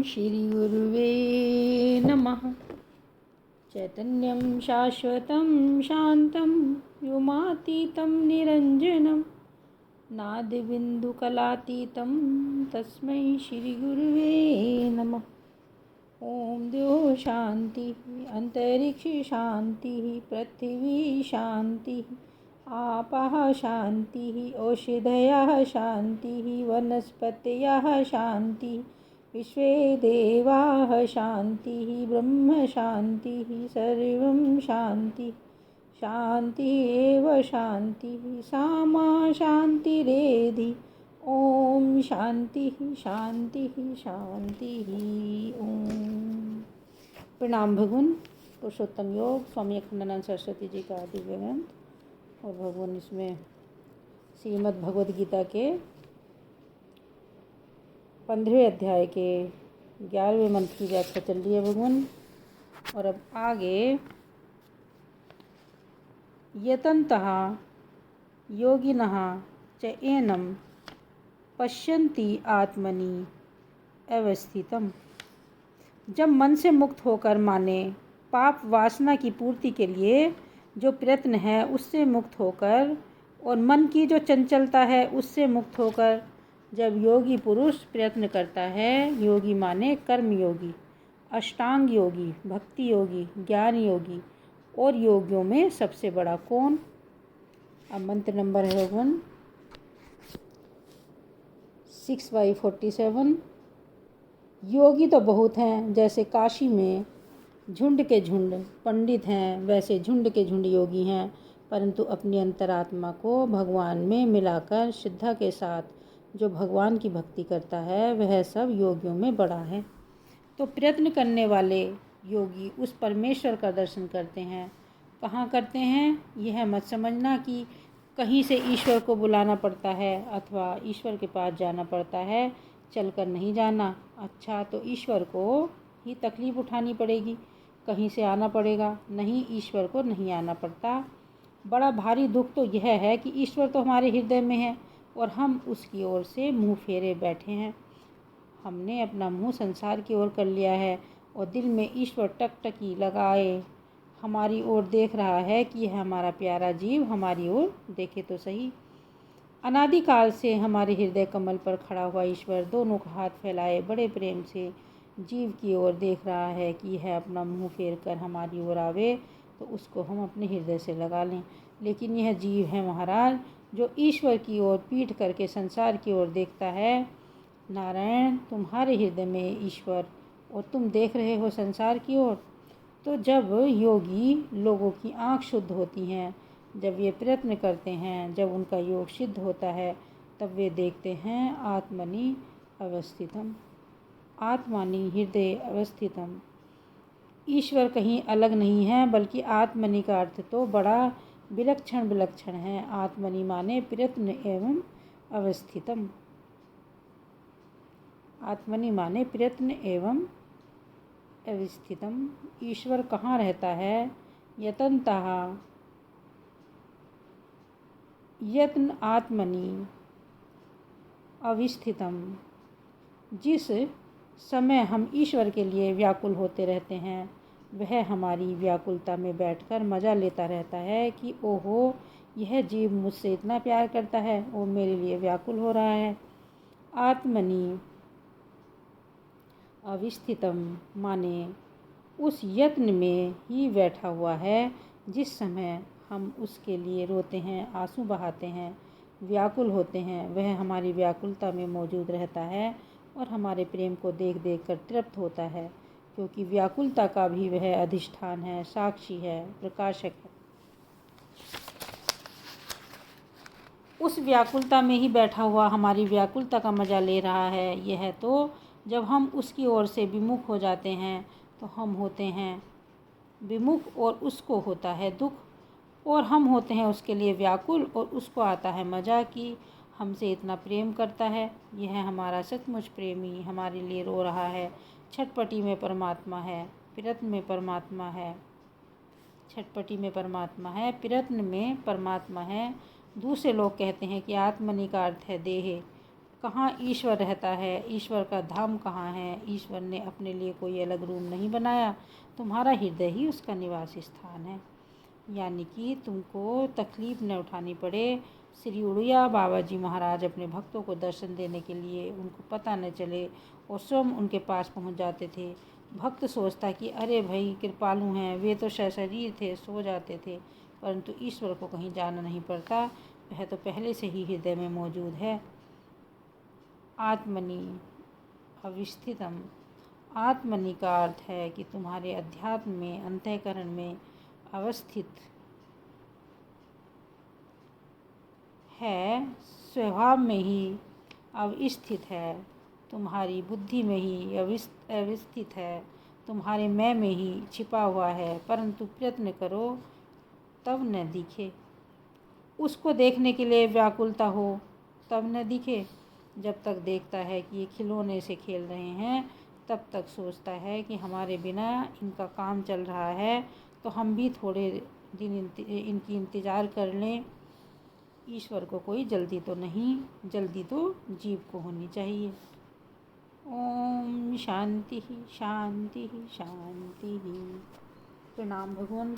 श्रीगुरुवे नमः। चैतन्यं शाश्वतं शान्तं व्योमातीतं निरञ्जनं नादबिन्दुकलातीतं तस्मै श्रीगुरुवे नमः। ॐ द्यौः शान्तिः अन्तरिक्षे शान्तिः पृथिवी शान्तिः आपः शान्तिः औषधयः शान्तिः वनस्पतयः शान्तिः विश्वे देवाः शान्तिः ब्रह्म शान्तिः सर्वं शान्तिः शान्तिः एव शान्तिः सा मा शान्तिरेधि। ओम शांति शांति शांति। ओम। प्रणाम भगवान। पुरुषोत्तम योग स्वामी अखंडानंद सरस्वती जी का दिव्य ग्रंथ और भगवान इसमें श्रीमद् भगवद गीता के 15वें अध्याय के 11वें मंत्र की व्याख्या चल रही है भगवान। और अब आगे यतन्तः योगिनः च एनम पश्यन्ति आत्मनि अवस्थितम। जब मन से मुक्त होकर माने पाप वासना की पूर्ति के लिए जो प्रयत्न है उससे मुक्त होकर और मन की जो चंचलता है उससे मुक्त होकर जब योगी पुरुष प्रयत्न करता है, योगी माने कर्म योगी, अष्टांग योगी, भक्ति योगी, ज्ञान योगी और योगियों में सबसे बड़ा कौन। अब मंत्र नंबर है 6/47। योगी तो बहुत हैं, जैसे काशी में झुंड के झुंड पंडित हैं वैसे झुंड के झुंड योगी हैं, परंतु अपनी अंतरात्मा को भगवान में मिलाकर श्रद्धा के साथ जो भगवान की भक्ति करता है वह सब योगियों में बड़ा है। तो प्रयत्न करने वाले योगी उस परमेश्वर का दर्शन करते हैं। कहाँ करते हैं? यह मत समझना कि कहीं से ईश्वर को बुलाना पड़ता है अथवा ईश्वर के पास जाना पड़ता है, चलकर नहीं जाना। अच्छा, तो ईश्वर को ही तकलीफ़ उठानी पड़ेगी, कहीं से आना पड़ेगा? नहीं, ईश्वर को नहीं आना पड़ता। बड़ा भारी दुख तो यह है कि ईश्वर तो हमारे हृदय में है और हम उसकी ओर से मुंह फेरे बैठे हैं। हमने अपना मुंह संसार की ओर कर लिया है और दिल में ईश्वर टकटकी लगाए हमारी ओर देख रहा है कि यह हमारा प्यारा जीव हमारी ओर देखे तो सही। अनादिकाल से हमारे हृदय कमल पर खड़ा हुआ ईश्वर दोनों का हाथ फैलाए बड़े प्रेम से जीव की ओर देख रहा है कि यह अपना मुंह फेर कर हमारी ओर आवे तो उसको हम अपने हृदय से लगा लें। लेकिन यह जीव है महाराज जो ईश्वर की ओर पीठ करके संसार की ओर देखता है। नारायण, तुम्हारे हृदय में ईश्वर और तुम देख रहे हो संसार की ओर। तो जब योगी लोगों की आँख शुद्ध होती हैं, जब ये प्रयत्न करते हैं, जब उनका योग सिद्ध होता है, तब वे देखते हैं आत्मनि अवस्थितम। आत्मानि हृदय अवस्थितम। ईश्वर कहीं अलग नहीं है, बल्कि आत्मनि का अर्थ तो बड़ा विलक्षण विलक्षण है। आत्मनि माने प्रयत्न एवं अवस्थितम। आत्मनि माने प्रयत्न एवं अवस्थितम। ईश्वर कहाँ रहता है? यतन्तः यत्न आत्मनि अवस्थितम। जिस समय हम ईश्वर के लिए व्याकुल होते रहते हैं वह हमारी व्याकुलता में बैठकर मज़ा लेता रहता है कि ओहो, यह जीव मुझसे इतना प्यार करता है, वो मेरे लिए व्याकुल हो रहा है। आत्मनि अवस्थितम माने उस यत्न में ही बैठा हुआ है जिस समय हम उसके लिए रोते हैं, आंसू बहाते हैं, व्याकुल होते हैं, वह हमारी व्याकुलता में मौजूद रहता है और हमारे प्रेम को देख देख कर तृप्त होता है, क्योंकि व्याकुलता का भी वह अधिष्ठान है, साक्षी है, प्रकाशक है। उस व्याकुलता में ही बैठा हुआ हमारी व्याकुलता का मज़ा ले रहा है। यह तो जब हम उसकी ओर से विमुख हो जाते हैं तो हम होते हैं विमुख और उसको होता है दुख, और हम होते हैं उसके लिए व्याकुल और उसको आता है मज़ा कि हमसे इतना प्रेम करता है। यह हमारा सचमुच प्रेमी हमारे लिए रो रहा है। छटपटी में परमात्मा है, प्रयत्न में परमात्मा है। छटपटी में परमात्मा है, प्रयत्न में परमात्मा है। दूसरे लोग कहते हैं कि आत्मनि का अर्थ है देह, कहाँ ईश्वर रहता है, ईश्वर का धाम कहाँ है। ईश्वर ने अपने लिए कोई अलग रूम नहीं बनाया, तुम्हारा हृदय ही उसका निवास स्थान है। यानी कि तुमको तकलीफ न उठानी पड़े। श्री उड़िया बाबा जी महाराज अपने भक्तों को दर्शन देने के लिए उनको पता न चले और स्वयं उनके पास पहुंच जाते थे। भक्त सोचता कि अरे भाई कृपालु हैं, वे तो सशरीर थे, सो जाते थे, परंतु ईश्वर को कहीं जाना नहीं पड़ता, वह तो पहले से ही हृदय में मौजूद है। आत्मनि अवस्थितम। आत्मनि का अर्थ है कि तुम्हारे अध्यात्म में, अंतःकरण में अवस्थित है, स्वभाव में ही अवस्थित है, तुम्हारी बुद्धि में ही अवस्थित है, तुम्हारे मैं में ही छिपा हुआ है, परंतु प्रयत्न करो तब न दिखे। उसको देखने के लिए व्याकुलता हो तब न दिखे। जब तक देखता है कि ये खिलौने से खेल रहे हैं, तब तक सोचता है कि हमारे बिना इनका काम चल रहा है, तो हम भी थोड़े दिन इनकी इंतज़ार कर लें। ईश्वर को कोई जल्दी तो नहीं, जल्दी तो जीव को होनी चाहिए। ओम शांति शांति शांति। प्रणाम भगवान।